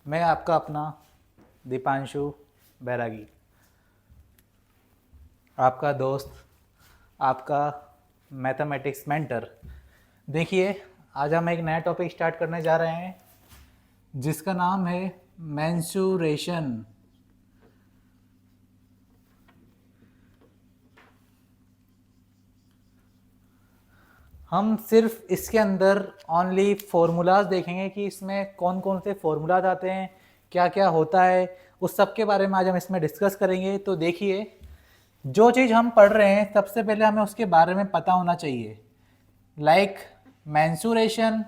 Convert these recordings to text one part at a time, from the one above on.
मैं आपका अपना दीपांशु बैरागी, आपका दोस्त, आपका मैथमेटिक्स मेंटर। देखिए, आज हम एक नया टॉपिक स्टार्ट करने जा रहे हैं जिसका नाम है मेंसुरेशन। हम सिर्फ इसके अंदर ओनली फॉर्मूलाज देखेंगे कि इसमें कौन कौन से फॉर्मूलाज आते हैं, क्या क्या होता है, उस सब के बारे में आज हम इसमें डिस्कस करेंगे। तो देखिए, जो चीज़ हम पढ़ रहे हैं सबसे पहले हमें उसके बारे में पता होना चाहिए। Like mensuration.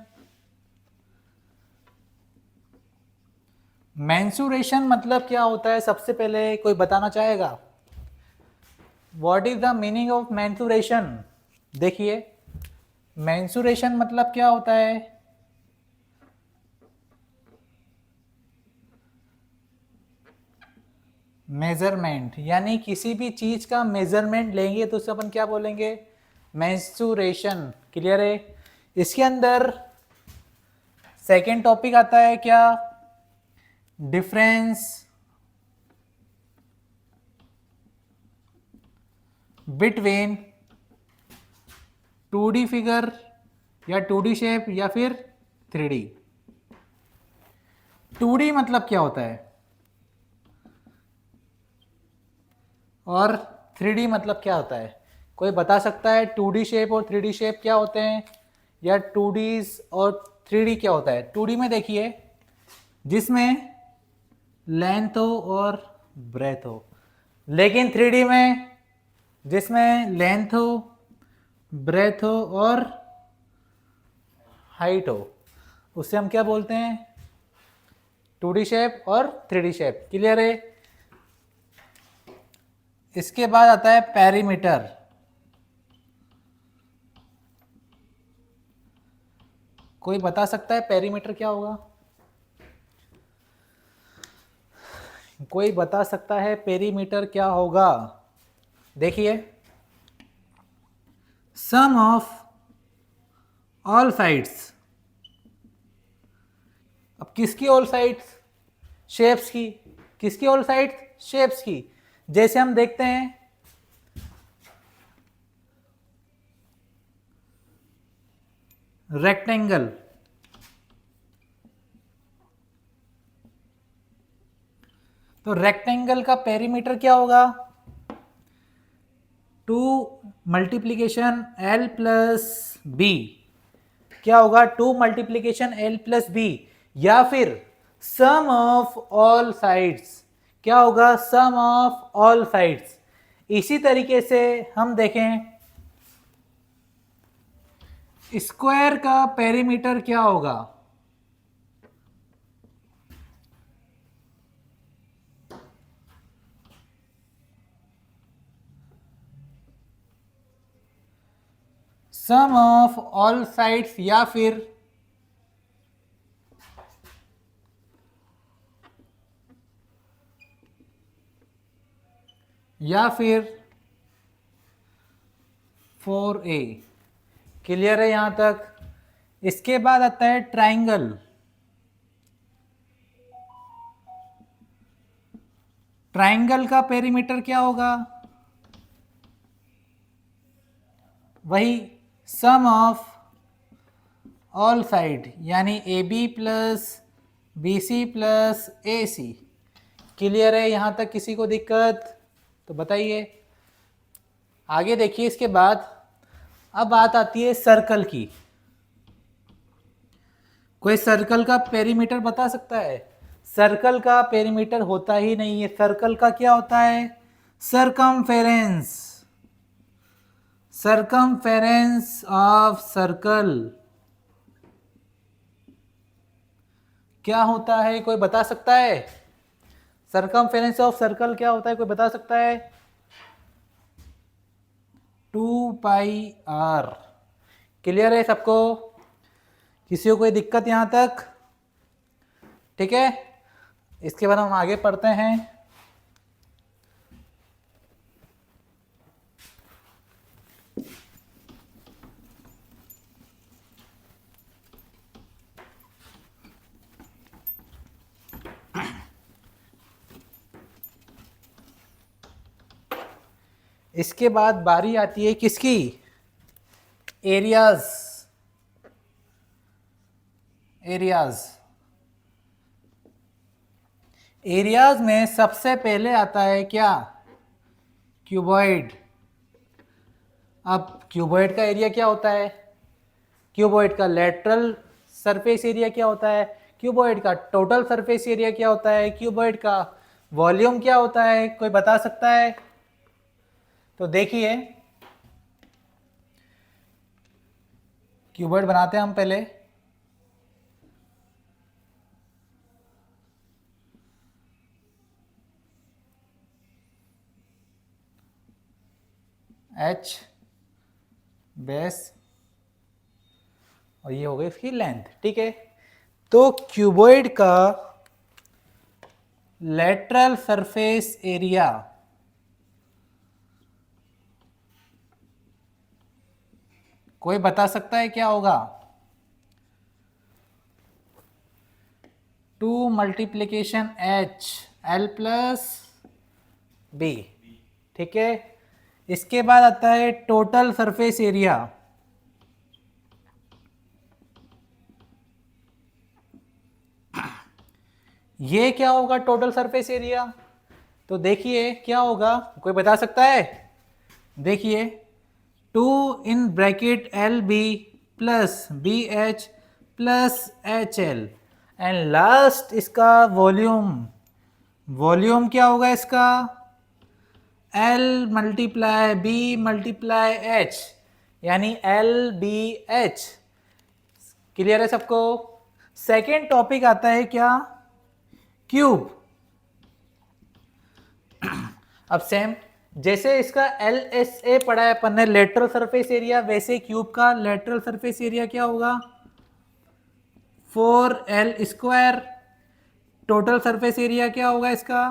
मेंसुरेशन मतलब क्या होता है, सबसे पहले कोई बताना चाहेगा? What is the meaning of mensuration? देखिए, मेंसुरेशन मतलब क्या होता है? मेजरमेंट, यानी किसी भी चीज का मेजरमेंट लेंगे तो उसे अपन क्या बोलेंगे? मेंसुरेशन। क्लियर है? इसके अंदर सेकेंड टॉपिक आता है क्या? डिफरेंस बिटवीन 2D फिगर या 2D शेप या फिर 3D। 2D मतलब क्या होता है और 3D मतलब क्या होता है? कोई बता सकता है 2D शेप और 3D शेप क्या होते हैं, या 2D और 3D क्या होता है? 2D में देखिए, जिसमें लेंथ हो और ब्रेथ हो, लेकिन 3D में जिसमें लेंथ हो, ब्रेथ हो और हाइट हो, उससे हम क्या बोलते हैं? 2D शेप और 3D शेप। क्लियर है? इसके बाद आता है पेरीमीटर। कोई बता सकता है पेरीमीटर क्या होगा? कोई बता सकता है पेरीमीटर क्या होगा? देखिए, सम ऑफ ऑल साइड्स। अब किसकी ऑल साइड्स? शेप्स की। किसकी ऑल साइड्स? शेप्स की। जैसे हम देखते हैं रेक्टेंगल, तो रेक्टेंगल का पेरीमीटर क्या होगा? 2 मल्टीप्लीकेशन एल प्लस बी। क्या होगा? 2 मल्टीप्लीकेशन एल प्लस बी, या फिर सम ऑफ ऑल साइड्स। क्या होगा? सम ऑफ ऑल साइड्स। इसी तरीके से हम देखें, स्क्वायर का पेरीमीटर क्या होगा? सम ऑफ ऑल साइड्स, या फिर 4a। क्लियर है यहां तक? इसके बाद आता है ट्राइंगल। ट्राइंगल का पेरीमीटर क्या होगा? वही सम ऑफ ऑल साइड, यानी A B plus B C plus A C. Clear है यहां तक? किसी को दिक्कत तो बताइए। आगे देखिए, इसके बाद अब बात आती है सर्कल की। कोई सर्कल का पेरीमीटर बता सकता है? सर्कल का पेरीमीटर होता ही नहीं है। सर्कल का क्या होता है? सरकमफेरेंस। सरकमफेरेंस ऑफ सर्कल क्या होता है? कोई बता सकता है? सरकमफेरेंस ऑफ सर्कल क्या होता है? कोई बता सकता है? 2πr। क्लियर है सबको? किसी को कोई दिक्कत यहां तक? ठीक है, इसके बाद हम आगे पढ़ते हैं। इसके बाद बारी आती है किसकी? एरियाज। एरियाज एरियाज में सबसे पहले आता है क्या? क्यूबॉइड। अब क्यूबॉइड का एरिया क्या होता है? क्यूबॉइड का लेटरल सरफेस एरिया क्या होता है? क्यूबॉइड का टोटल सरफेस एरिया क्या होता है? क्यूबॉइड का वॉल्यूम क्या होता है? कोई बता सकता है? तो देखिए, क्यूबॉइड बनाते हैं हम पहले। एच बेस और ये हो गई इसकी लेंथ, ठीक है। तो क्यूबॉइड का लेटरल सरफेस एरिया कोई बता सकता है क्या होगा? 2 multiplication H L plus B, ठीक है। इसके बाद आता है टोटल सरफेस एरिया। ये क्या होगा टोटल सरफेस एरिया? तो देखिए क्या होगा, कोई बता सकता है? देखिए 2 in bracket L B plus B H plus H L and last इसका वॉल्यूम। वॉल्यूम क्या होगा इसका? L multiply B multiply H, यानी एल बी एच। क्लियर है सबको? सेकेंड टॉपिक आता है क्या? क्यूब। अब सेम जैसे इसका एल एस ए पढ़ा है अपन ने लेटरल सरफेस एरिया, वैसे क्यूब का लेटरल सरफेस एरिया क्या होगा? 4L square. Total surface area क्या होगा इसका?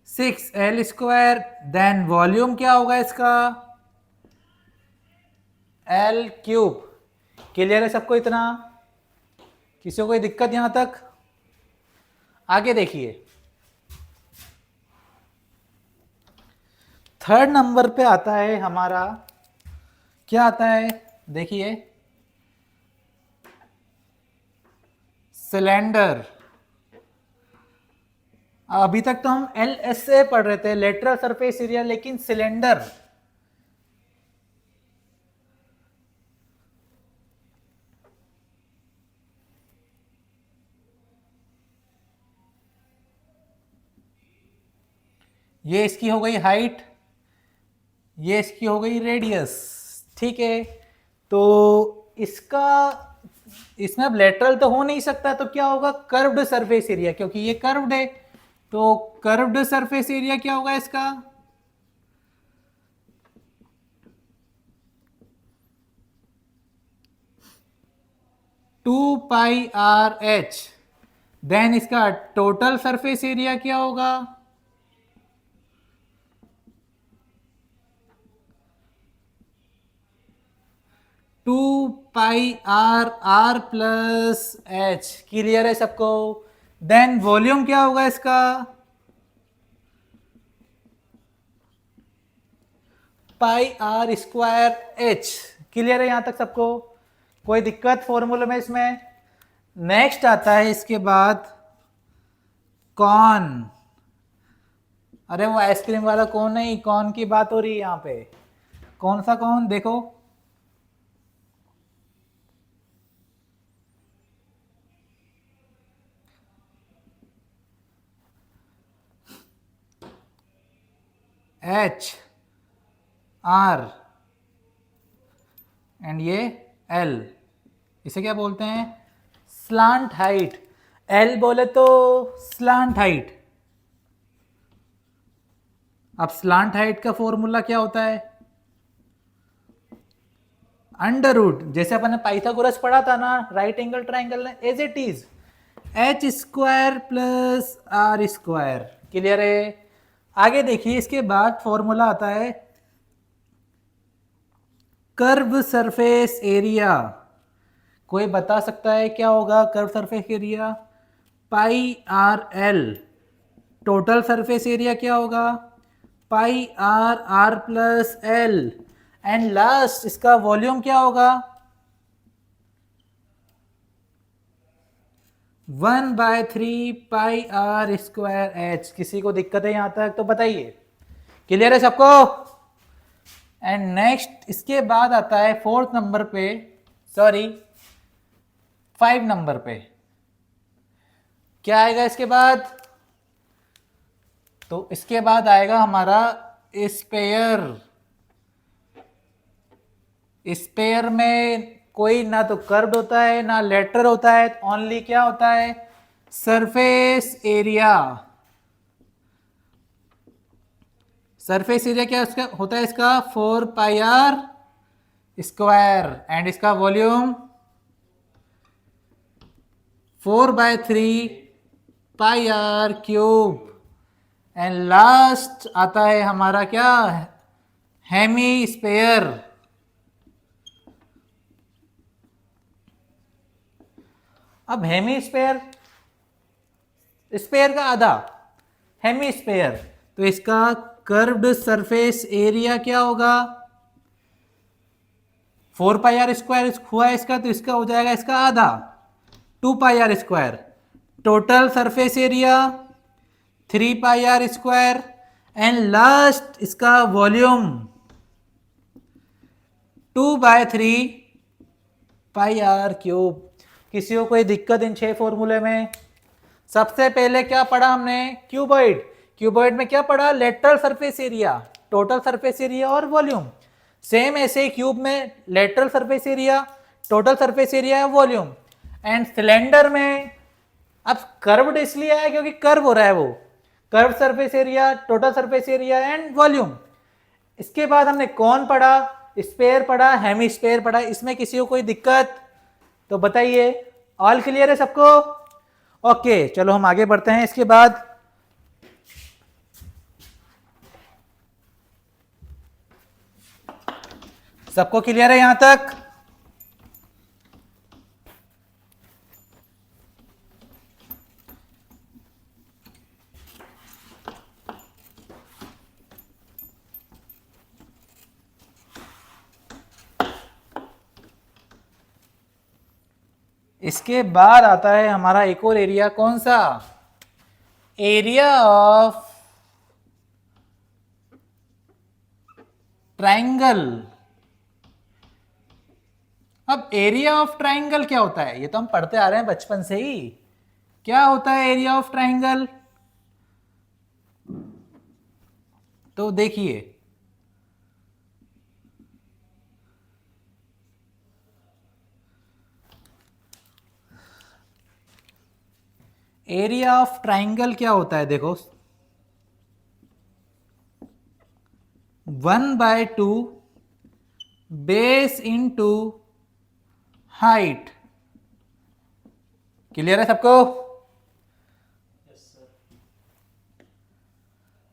6L square. देन वॉल्यूम क्या होगा इसका? L cube. क्लियर है सबको इतना? किसी को कोई दिक्कत यहां तक? आगे देखिए, थर्ड नंबर पे आता है हमारा, क्या आता है? देखिए सिलेंडर। अभी तक तो हम एल एस ए पढ़ रहे थे, लेटरल सरफेस एरिया, लेकिन सिलेंडर ये इसकी हो गई हाइट, ये इसकी हो गई रेडियस, ठीक है। तो इसका इसमें अब लेटरल तो हो नहीं सकता, तो क्या होगा? कर्व्ड सरफेस एरिया, क्योंकि ये कर्व्ड है। तो कर्व्ड सरफेस एरिया क्या होगा इसका? Two pi R H. Then इसका टोटल सरफेस एरिया क्या होगा? Two pi R R plus H. Clear है सबको? देन वॉल्यूम क्या होगा इसका? Pi R square H. Clear है यहां तक सबको? कोई दिक्कत फॉर्मूले में इसमें? नेक्स्ट आता है इसके बाद कॉन। अरे वो आइसक्रीम वाला कौन नहीं, कौन की बात हो रही है यहां पे। कौन सा कौन? देखो एच आर एंड ये एल, इसे क्या बोलते हैं? Slant height. एल बोले तो स्लांट हाइट। अब स्लांट हाइट का फॉर्मूला क्या होता है? अंडर रूट, जैसे अपन ने पाइथागोरस पढ़ा था ना, right angle triangle, as it is H square plus R square. Clear है? आगे देखिए, इसके बाद फॉर्मूला आता है कर्व सरफेस एरिया। कोई बता सकता है क्या होगा curve surface area? Pi R L. Total surface area क्या होगा? Pi R R plus L, and last इसका वॉल्यूम क्या होगा 1/3 पाई आर स्क्वायर एच। किसी को दिक्कत है यहां तक तो बताइए, क्लियर है सबको? एंड नेक्स्ट इसके बाद आता है 4th नंबर पे, सॉरी 5 नंबर पे, क्या आएगा इसके बाद? तो इसके बाद आएगा हमारा स्पेयर। स्पेयर में कोई ना तो कर्व होता है ना लेटरल होता है, ओनली क्या होता है सरफेस एरिया। सरफेस एरिया क्या उसका होता है इसका 4 पाई आर स्क्वायर, एंड इसका volume 4/3 pi R cube, and last आता है हमारा क्या हेमी स्पेयर। अब हेमी स्पेयर, स्पेयर का आधा, हेमी स्पेयर, तो इसका कर्व्ड सरफेस एरिया क्या होगा 4 पाई आर स्क्वायर हुआ इसका, तो इसका हो जाएगा इसका आधा 2 pi R square. Total surface area 3 pi R square, and last इसका वॉल्यूम 2/3 पाई आर क्यूब। किसी को कोई दिक्कत इन 6 फॉर्मूले में? सबसे पहले क्या पढ़ा हमने क्यूबॉइड, क्यूबॉइड में क्या पढ़ा lateral surface area, total surface area और वॉल्यूम। सेम ऐसे ही क्यूब में lateral surface area, total surface area है वॉल्यूम। एंड सिलेंडर में अब कर्व्ड इसलिए आया क्योंकि कर्व हो रहा है, वो curve surface area, total surface area and volume. इसके बाद हमने कौन पढ़ा, स्पेयर पढ़ा, हेमी स्पेयर पढ़ा। इसमें किसी को कोई दिक्कत तो बताइए, ऑल क्लियर है सबको? ओके चलो हम आगे बढ़ते हैं। इसके बाद सबको क्लियर है यहां तक? इसके बाद आता है हमारा एक और एरिया, कौन सा? Area of triangle. अब एरिया ऑफ ट्रायंगल क्या होता है, ये तो हम पढ़ते आ रहे हैं बचपन से ही। क्या होता है एरिया ऑफ ट्रायंगल? तो देखिए एरिया ऑफ ट्रायंगल क्या होता है, देखो 1/2 बेस इंटू हाइट। क्लियर है सबको?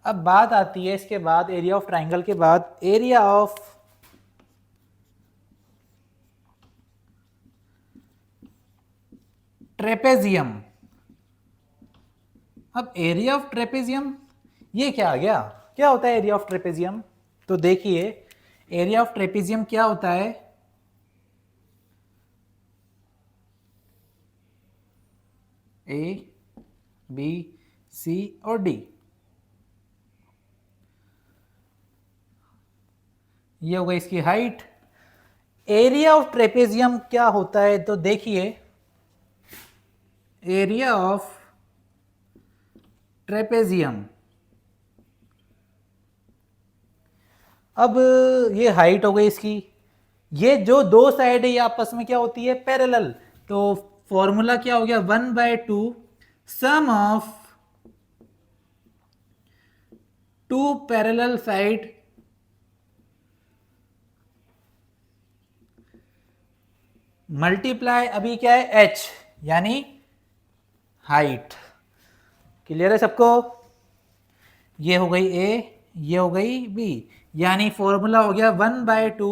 अब बात आती है इसके बाद एरिया ऑफ ट्रायंगल के बाद एरिया ऑफ ट्रेपेजियम। अब एरिया ऑफ ट्रेपेजियम ये क्या आ गया, क्या होता है एरिया ऑफ ट्रेपेजियम? तो देखिए एरिया ऑफ ट्रेपेजियम क्या होता है, ए बी सी और डी, ये हो गई इसकी हाइट। एरिया ऑफ ट्रेपेजियम क्या होता है, तो देखिए एरिया ऑफ ट्रेपेजियम, अब ये हाइट हो गई इसकी, ये जो दो साइड है ये आपस में क्या होती है पैरेलल, तो फॉर्मूला क्या हो गया 1/2 sum of two parallel side multiply अभी क्या है h यानी हाइट। क्लियर है सबको? ये हो गई a, ये हो गई b, यानी फॉर्मूला हो गया 1/2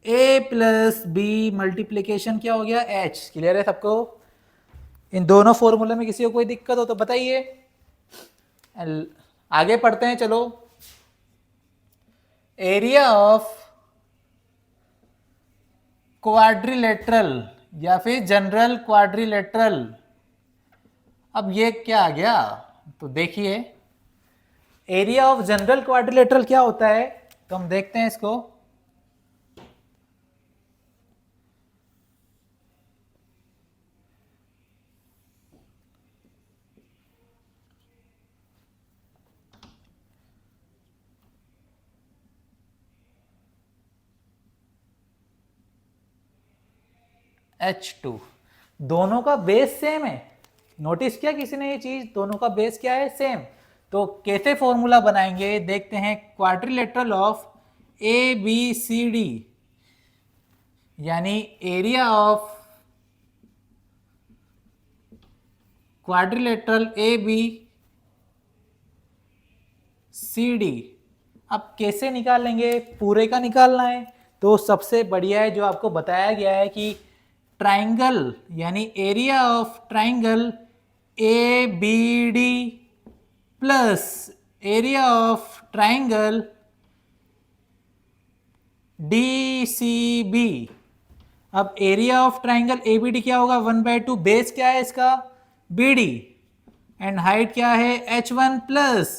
a प्लस बी मल्टीप्लीकेशन क्या हो गया h। क्लियर है सबको? इन दोनों फॉर्मूले में किसी को कोई दिक्कत हो तो बताइए। आगे पढ़ते हैं चलो। एरिया ऑफ क्वाड्रिलेटरल या फिर जनरल क्वाड्रिलेटरल। अब ये क्या आ गया, तो देखिए एरिया ऑफ जनरल क्वाड्रिलेटरल क्या होता है, तो हम देखते हैं इसको। H2, दोनों का बेस सेम है। नोटिस किया किसी ने ये चीज, दोनों का बेस क्या है, सेम। तो कैसे फॉर्मूला बनाएंगे देखते हैं। Quadrilateral of A B C D, यानी area of quadrilateral A B C D. अब कैसे निकालेंगे, पूरे का निकालना है। तो सबसे बढ़िया है जो आपको बताया गया है कि ट्राइंगल, यानी area of triangle A B D plus area of triangle D C B. अब area of triangle A B D क्या होगा, 1/2, बेस क्या है इसका, बी डी, एंड हाइट क्या है h1 प्लस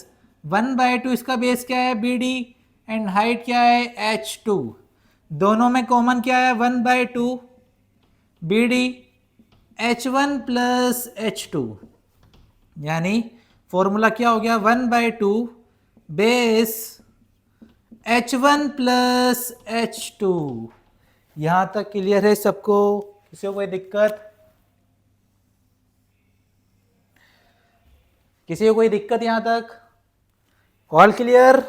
1/2 इसका बेस क्या है बी डी, एंड हाइट क्या है h2। दोनों में कॉमन क्या है 1/2 B D h1 plus h2, यानी फॉर्मूला क्या हो गया 1/2 बेस h1 प्लस h2। यहां तक क्लियर है सबको, किसी को कोई दिक्कत, किसी को कोई दिक्कत यहां तक, ऑल क्लियर।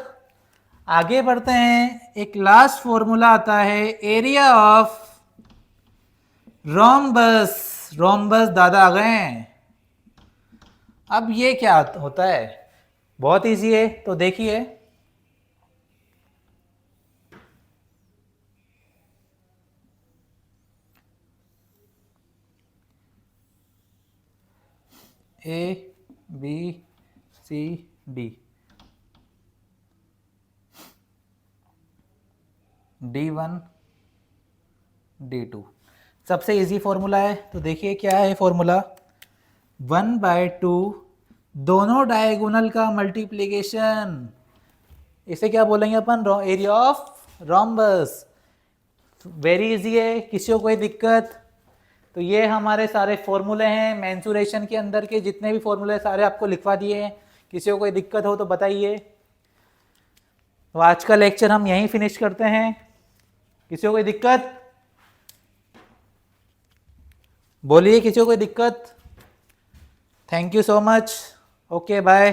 आगे बढ़ते हैं, एक लास्ट फॉर्मूला आता है एरिया ऑफ रोम्बस। रोम्बस दादा आ गए हैं। अब ये क्या होता है, बहुत इजी है, तो देखिए ए B C D, D1 D2 सबसे इजी फॉर्मूला है। तो देखिए क्या है फॉर्मूला, 1/2 दोनों डायगोनल का मल्टीप्लीकेशन, इसे क्या बोलेंगे अपन, area of rhombus. Very easy है, किसी को कोई दिक्कत। तो ये हमारे सारे फॉर्मूले हैं, मेंसुरेशन के अंदर के जितने भी फॉर्मूले सारे आपको लिखवा दिए हैं। किसी को कोई दिक्कत हो तो बताइए। तो आज का लेक्चर हम यहीं फिनिश करते हैं। किसी को कोई दिक्कत, बोलिए किसी को कोई दिक्कत। Thank you so much, okay bye.